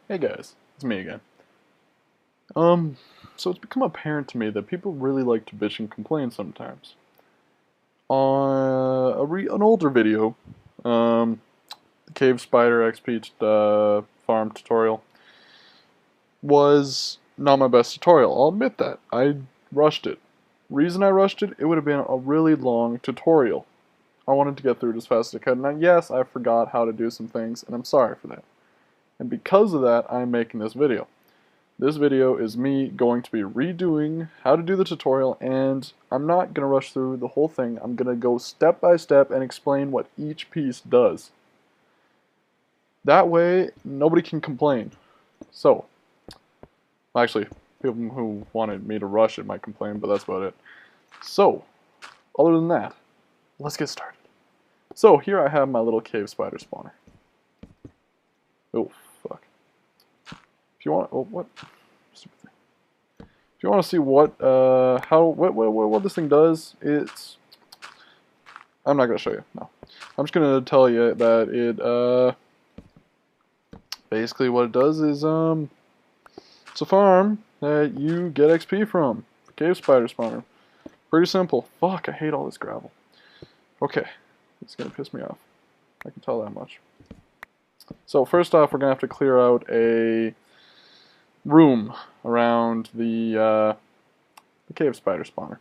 Hey guys, it's me again. So it's become apparent to me that people really like to bitch and complain sometimes. On an older video, the Cave Spider XP farm tutorial was not my best tutorial. I'll admit that. I rushed it. Reason I rushed it, it would have been a really long tutorial. I wanted to get through it as fast as I could. Now, yes, I forgot how to do some things, and I'm sorry for that. And because of that, I'm making this video. This video is me going to be redoing how to do the tutorial, and I'm not going to rush through the whole thing. I'm going to go step by step and explain what each piece does. That way, nobody can complain. So, actually, people who wanted me to rush it might complain, but that's about it. So, other than that, let's get started. So, here I have my little cave spider spawner. Oh, fuck. If you want, oh, what? Stupid thing. If you want to see what this thing does, I'm not going to show you, no. I'm just going to tell you that it, basically what it does is, it's a farm that you get XP from. Cave spider spawner. Pretty simple. Fuck, I hate all this gravel. Okay, it's going to piss me off. I can tell that much. So first off, we're going to have to clear out a room around the cave spider spawner.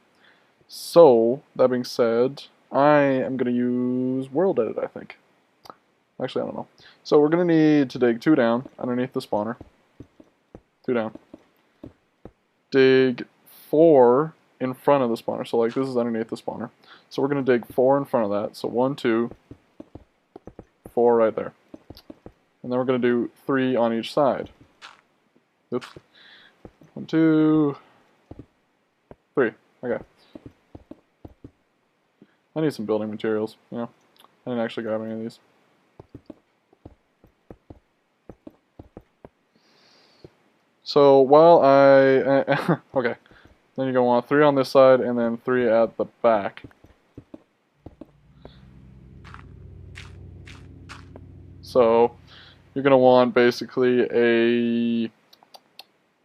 So, that being said, I am going to use World Edit, I think. Actually, I don't know. So we're going to need to dig 2 down underneath the spawner. 2 down. Dig 4 in front of the spawner. So like this is underneath the spawner. So we're going to dig 4 in front of that. So 1, 2, 4 right there. And then we're going to do 3 on each side. Oops. 1, 2, 3. Okay. I need some building materials, you know. I didn't actually grab any of these. So while okay, then you're going to want 3 on this side and then 3 at the back. So you're going to want basically a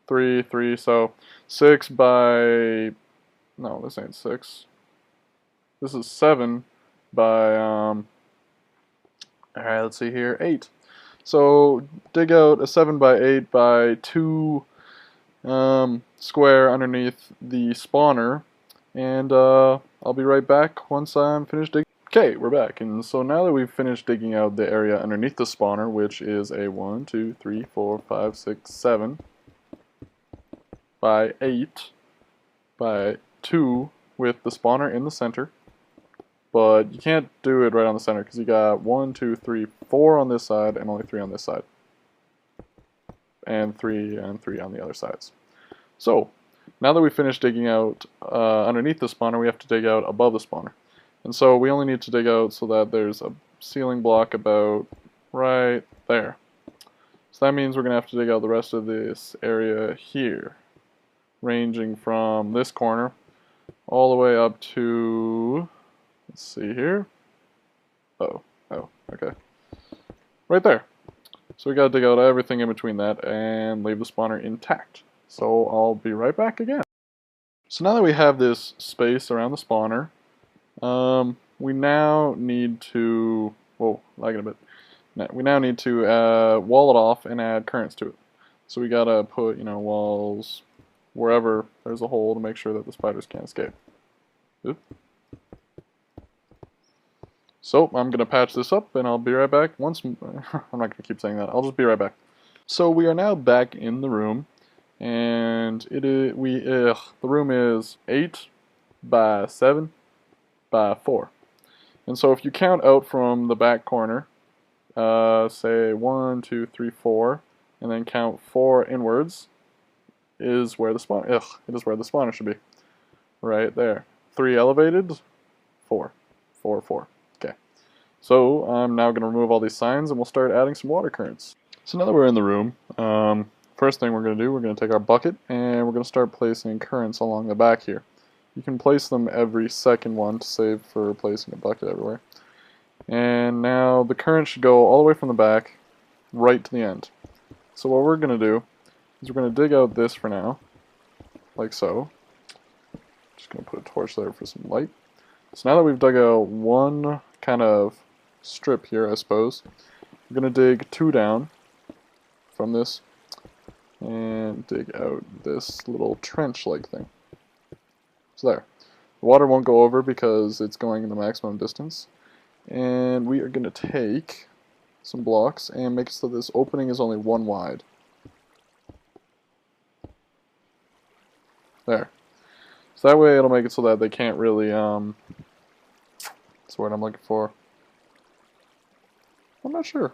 3, 3, so 6 by, no, this ain't 6. This is 7 by, alright, let's see here, 8. So dig out a 7 by 8 by 2 square underneath the spawner, and I'll be right back once I'm finished digging. Okay, we're back, and so now that we've finished digging out the area underneath the spawner, which is a 1, 2, 3, 4, 5, 6, 7 by 8 by 2 with the spawner in the center. But you can't do it right on the center because you got 1, 2, 3, 4 on this side and only 3 on this side. And 3 and 3 on the other sides. So, now that we've finished digging out underneath the spawner, we have to dig out above the spawner. And so we only need to dig out so that there's a ceiling block about right there. So that means we're going to have to dig out the rest of this area here, ranging from this corner all the way up to, let's see here, oh, okay, right there. So we got to dig out everything in between that and leave the spawner intact. So I'll be right back again. So now that we have this space around the spawner, we now need to, whoa, lagging a bit. We now need to wall it off and add currents to it. So we gotta put, you know, walls wherever there's a hole to make sure that the spiders can't escape. Oop. So I'm gonna patch this up and I'll be right back once. I'm not gonna keep saying that. I'll just be right back. So we are now back in the room, and the room is 8 by 7 by 4. And so if you count out from the back corner, say 1, 2, 3, 4, and then count 4 inwards, is where the spawner should be. Right there. 3 elevated, 4. 4, 4. Okay. So I'm now going to remove all these signs and we'll start adding some water currents. So now that we're in the room, first thing we're going to do, we're going to take our bucket and we're going to start placing currents along the back here. You can place them every second one to save for placing a bucket everywhere. And now the current should go all the way from the back right to the end. So what we're going to do is we're going to dig out this for now, like so. Just going to put a torch there for some light. So now that we've dug out one kind of strip here, I suppose, we're going to dig 2 down from this and dig out this little trench-like thing. So there. The water won't go over because it's going in the maximum distance. And we are going to take some blocks and make it so this opening is only 1 wide. There. So that way it'll make it so that they can't really, that's the word I'm looking for. I'm not sure.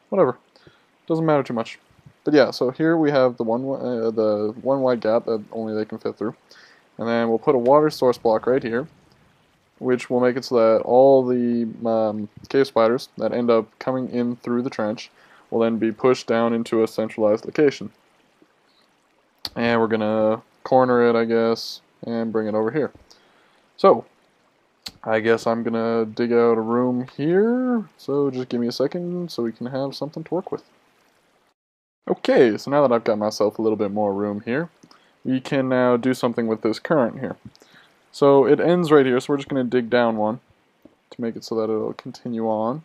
Whatever. Doesn't matter too much. But yeah, so here we have the one wide gap that only they can fit through. And then we'll put a water source block right here, which will make it so that all the cave spiders that end up coming in through the trench will then be pushed down into a centralized location. And we're going to corner it, I guess, and bring it over here. So, I guess I'm going to dig out a room here, so just give me a second so we can have something to work with. Okay, so now that I've got myself a little bit more room here, we can now do something with this current here. So it ends right here, so we're just going to dig down one to make it so that it'll continue on.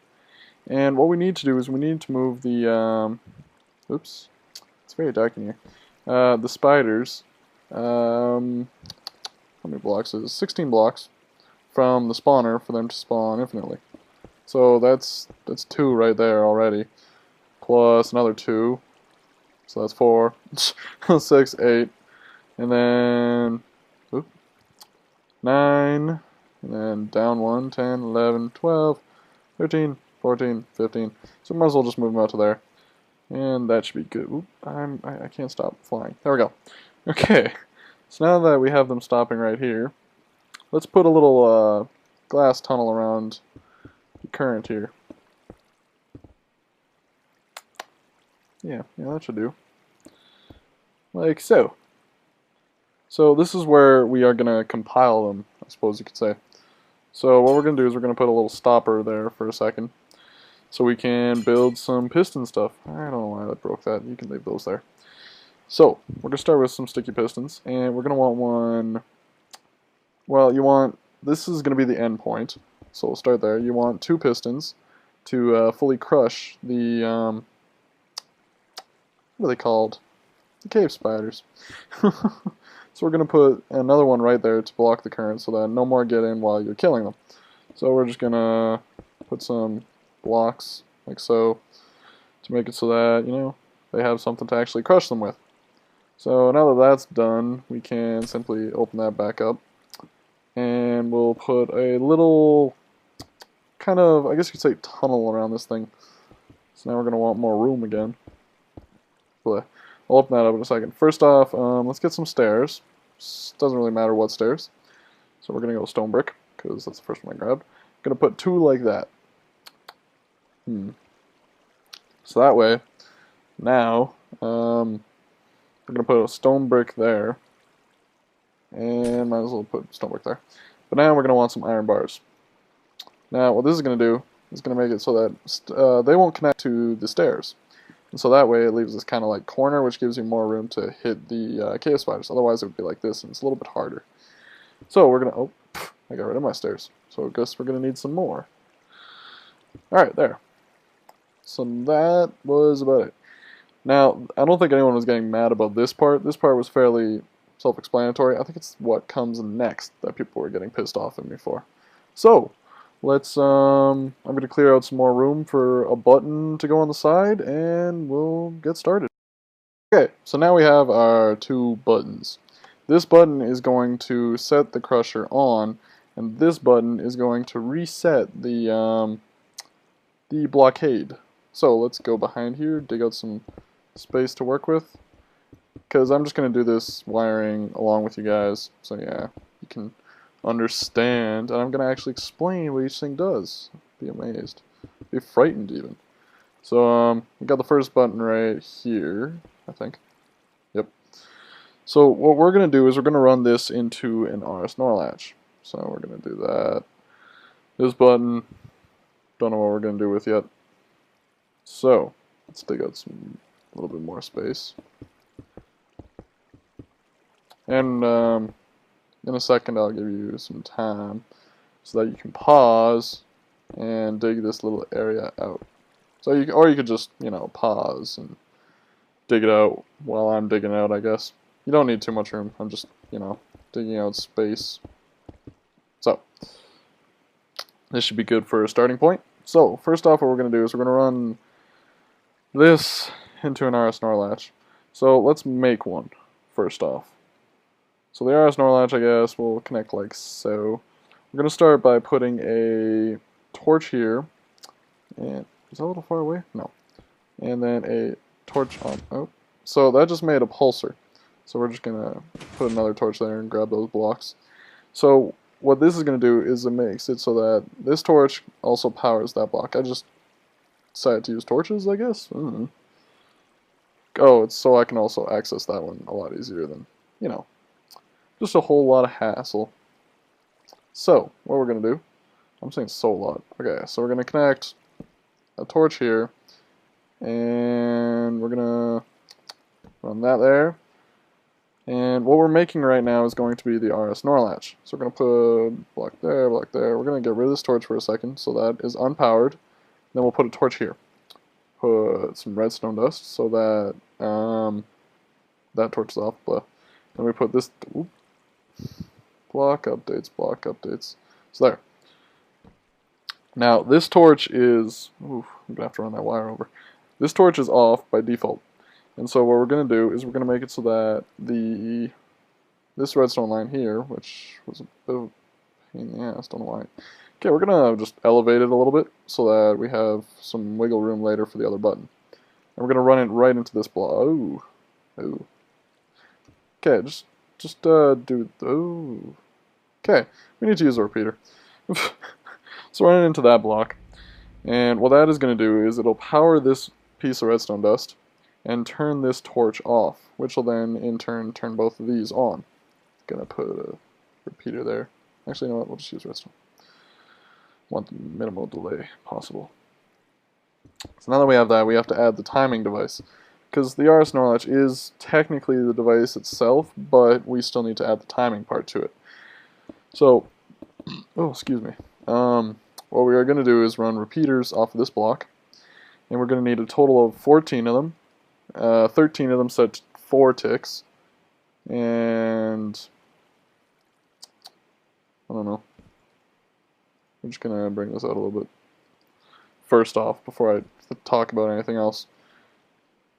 And what we need to do is we need to move the, oops, it's very dark in here, the spiders, how many blocks is it? 16 blocks from the spawner for them to spawn infinitely. So that's 2 right there already, plus another 2, so that's 4, 6, 8, and then, oop, 9, and then down 1, 10, 11, 12, 13, 14, 15. So we might as well just move them out to there. And that should be good. Oop, I can't stop flying. There we go. Okay, so now that we have them stopping right here, let's put a little glass tunnel around the current here. Yeah, that should do. Like so. So this is where we are going to compile them, I suppose you could say. So what we're going to do is we're going to put a little stopper there for a second, so we can build some piston stuff. I don't know why I broke that. You can leave those there. So we're going to start with some sticky pistons, and we're going to want one. Well, this is going to be the end point, so we'll start there. You want 2 pistons to fully crush the, what are they called? The cave spiders. So we're going to put another one right there to block the current so that no more get in while you're killing them. So we're just going to put some blocks like so to make it so that, they have something to actually crush them with. So now that that's done, we can simply open that back up. And we'll put a little kind of, I guess you could say, tunnel around this thing. So now we're going to want more room again. I'll open that up in a second. First off, let's get some stairs. Doesn't really matter what stairs. So we're going to go stone brick, because that's the first one I grabbed. I'm going to put 2 like that. So that way, now, we're going to put a stone brick there. And might as well put stone brick there. But now we're going to want some iron bars. Now, what this is going to do is going to make it so that they won't connect to the stairs. And so that way it leaves this kind of like corner, which gives you more room to hit the cave spiders. Otherwise it would be like this, and it's a little bit harder. So we're going to, I got rid of my stairs. So I guess we're going to need some more. Alright, there. So that was about it. Now, I don't think anyone was getting mad about this part. This part was fairly self-explanatory. I think it's what comes next that people were getting pissed off at me for. So, let's, I'm going to clear out some more room for a button to go on the side, and we'll get started. Okay, so now we have our 2 buttons. This button is going to set the crusher on, and this button is going to reset the blockade. So let's go behind here, dig out some space to work with, because I'm just going to do this wiring along with you guys, so yeah, you can understand, and I'm going to actually explain what each thing does. Be amazed. Be frightened even. So, we got the first button right here, I think. Yep. So, what we're going to do is we're going to run this into an RS NOR latch. So, we're going to do that. This button, don't know what we're going to do with yet. So, let's dig out some a little bit more space. And in a second I'll give you some time so that you can pause and dig this little area out. So you could just, you know, pause and dig it out while I'm digging out, I guess. You don't need too much room. I'm just, you know, digging out space. So, this should be good for a starting point. So, first off, what we're going to do is we're going to run this into an RS NOR latch. So, let's make one first off. So, the RS NOR latch, I guess, will connect like so. We're going to start by putting a torch here. And is that a little far away? No. And then a torch on. Oh, so that just made a pulsar. So we're just gonna put another torch there and grab those blocks. So what this is gonna do is it makes it so that this torch also powers that block. I just decided to use torches, I guess. I don't know. Oh, it's so I can also access that one a lot easier than, you know, just a whole lot of hassle. So what we're gonna do? I'm saying so a lot. Okay, so we're gonna connect a torch here. And we're gonna run that there. And what we're making right now is going to be the RS NOR latch. So we're gonna put block there, block there. We're gonna get rid of this torch for a second, so that is unpowered. Then we'll put a torch here. Put some redstone dust so that that torch is off. Blah. Then we put this block updates, block updates. So there. Now this torch is. Oof, I'm gonna have to run that wire over. This torch is off by default, and so what we're going to do is we're going to make it so that this redstone line here, which was a bit of a pain in the ass, don't know why. Okay, we're going to just elevate it a little bit so that we have some wiggle room later for the other button. And we're going to run it right into this block. Ooh. Ooh. Okay, just do. Ooh. Okay, we need to use a repeater. So run it into that block. And what that is going to do is it'll power this piece of redstone dust and turn this torch off, which will then in turn turn both of these on. Gonna put a repeater there. Actually, you know what? We'll just use redstone. Want the minimal delay possible. So now that we have that, we have to add the timing device. Because the RS NOR latch is technically the device itself, but we still need to add the timing part to it. So, oh, excuse me. What we are going to do is run repeaters off of this block. And we're going to need a total of 14 of them. 13 of them set to 4 ticks. And I don't know. I'm just going to bring this out a little bit first off before I talk about anything else.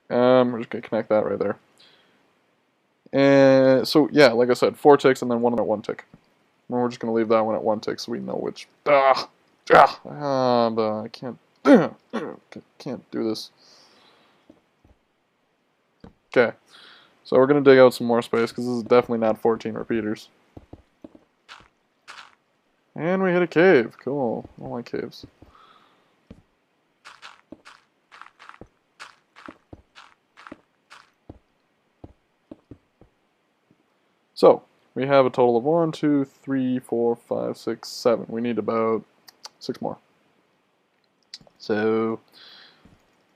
We're just going to connect that right there. And so, yeah, like I said, 4 ticks and then one at 1 tick. And we're just going to leave that one at 1 tick so we know which. But I can't do this. Okay, so we're going to dig out some more space because this is definitely not 14 repeaters. And we hit a cave. Cool. I like caves. So, we have a total of 1, 2, 3, 4, 5, 6, 7. We need about 6 more. So,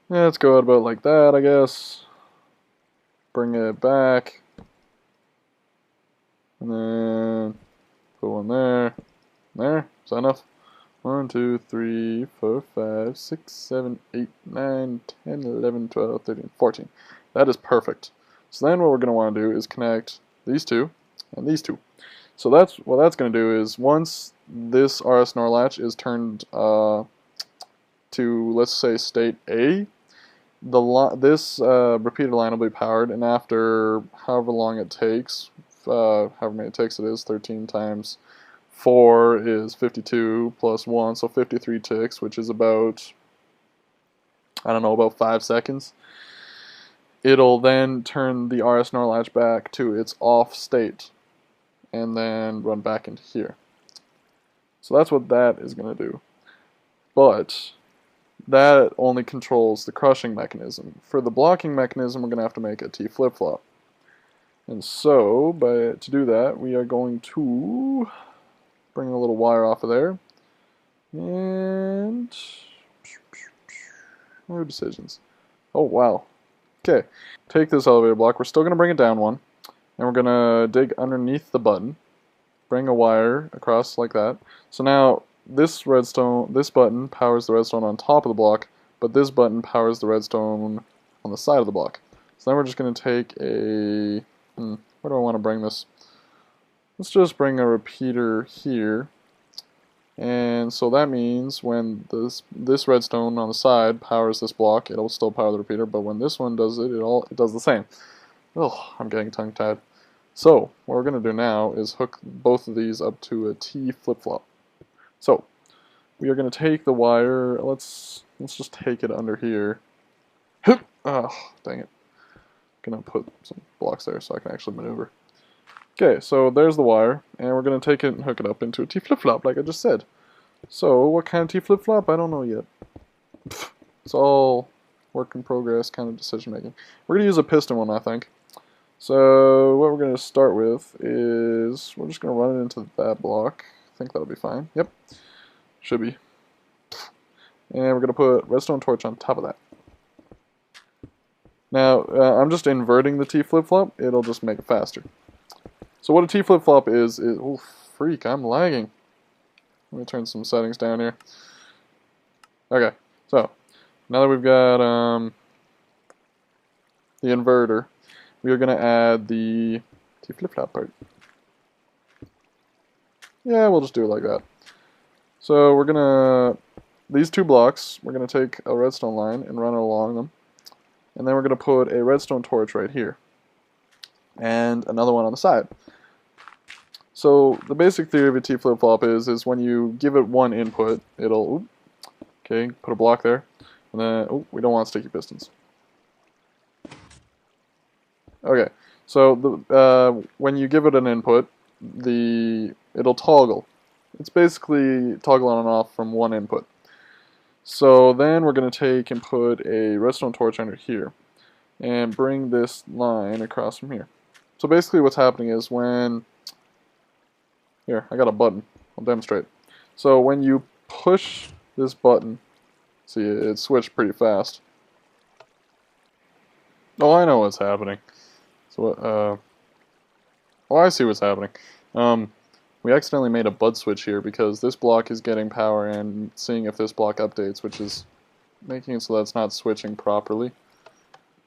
yeah, let's go out about like that, I guess. Bring it back. And then put one there. There. Is that enough? 1, 2, 3, 4, 5, 6, 7, 8, 9, 10, 11, 12, 13, 14. That is perfect. So then what we're going to want to do is connect these two and these two. So that's what that's going to do is once this RS NOR latch is turned to, let's say, state A, this repeater line will be powered, and after however long it takes, however many ticks it is, 13 times 4 is 52 plus 1, so 53 ticks, which is about, I don't know, about 5 seconds. It'll then turn the RS NOR latch back to its off state and then run back into here. So that's what that is going to do. But that only controls the crushing mechanism. For the blocking mechanism, we're going to have to make a T flip-flop. And so, to do that, we are going to bring a little wire off of there. And more decisions. Oh, wow. Okay, take this elevator block. We're still going to bring it down one. And we're going to dig underneath the button. Bring a wire across like that. So now this button powers the redstone on top of the block, but this button powers the redstone on the side of the block. So then we're just going to take a... where do I want to bring this? Let's just bring a repeater here. And so that means when this redstone on the side powers this block, it'll still power the repeater, but when this one does it, it does the same. Oh, I'm getting tongue-tied. So, what we're going to do now is hook both of these up to a T flip-flop. So, we are going to take the wire, let's just take it under here. Oh, dang it. I'm going to put some blocks there so I can actually maneuver. Okay, so there's the wire, and we're going to take it and hook it up into a T flip-flop, like I just said. So, what kind of T flip-flop? I don't know yet. It's all work in progress kind of decision making. We're going to use a piston one, I think. So, what we're going to start with is, we're just going to run it into that block. I think that'll be fine. Yep, should be. And we're going to put redstone torch on top of that. Now, I'm just inverting the T flip-flop. It'll just make it faster. So what a T flip-flop is oh freak, I'm lagging. Let me turn some settings down here. Okay, so now that we've got the inverter, we are going to add the T flip-flop part. Yeah, we'll just do it like that. So we're going to, these two blocks, we're going to take a redstone line and run it along them. And then we're going to put a redstone torch right here. And another one on the side. So the basic theory of a T flip-flop is when you give it one input, it'll, okay, put a block there, and then, we don't want sticky pistons. Okay, so when you give it an input, it'll toggle. It's basically toggle on and off from one input. So then we're going to take and put a redstone torch under here, and bring this line across from here. So basically what's happening is when... Here, I got a button. I'll demonstrate. So when you push this button, see, it switched pretty fast. Oh, I know what's happening. So, oh, I see what's happening. We accidentally made a bud switch here because this block is getting power and seeing if this block updates, which is making it so that it's not switching properly.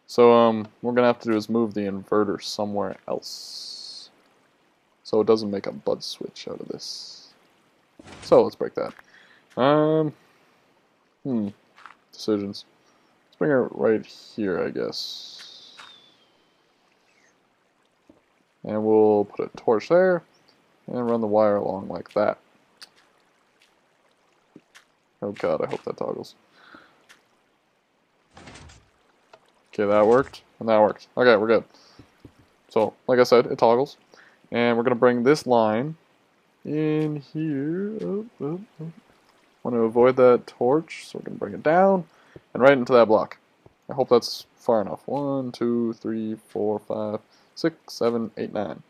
So, what we're gonna have to do is move the inverter somewhere else, so it doesn't make a bud switch out of this. So let's break that. Decisions. Let's bring it right here, I guess. And we'll put a torch there, and run the wire along like that. Oh god, I hope that toggles. Okay, that worked, and that worked. Okay, we're good. So, like I said, it toggles. And we're going to bring this line in here. Want to avoid that torch, so we're going to bring it down and right into that block. I hope that's far enough. 1, 2, 3, 4, 5, 6, 7, 8, 9.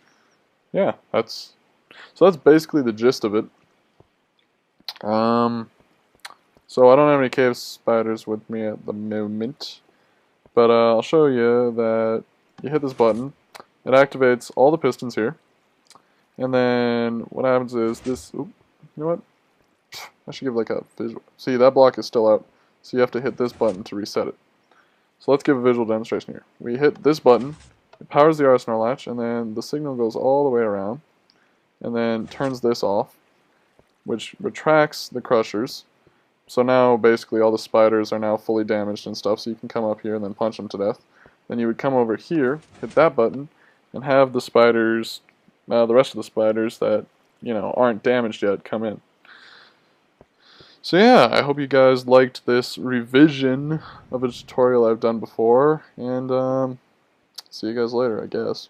Yeah, that's basically the gist of it. So I don't have any cave spiders with me at the moment, but I'll show you that you hit this button, it activates all the pistons here. And then what happens is this, you know what? I should give like a visual. See, that block is still out, so you have to hit this button to reset it. So let's give a visual demonstration here. We hit this button, it powers the arsenal latch, and then the signal goes all the way around, and then turns this off, which retracts the crushers. So now basically all the spiders are now fully damaged and stuff, so you can come up here and then punch them to death. Then you would come over here, hit that button, and have the spiders... the rest of the spiders that, aren't damaged yet come in. So yeah, I hope you guys liked this revision of a tutorial I've done before, and see you guys later, I guess.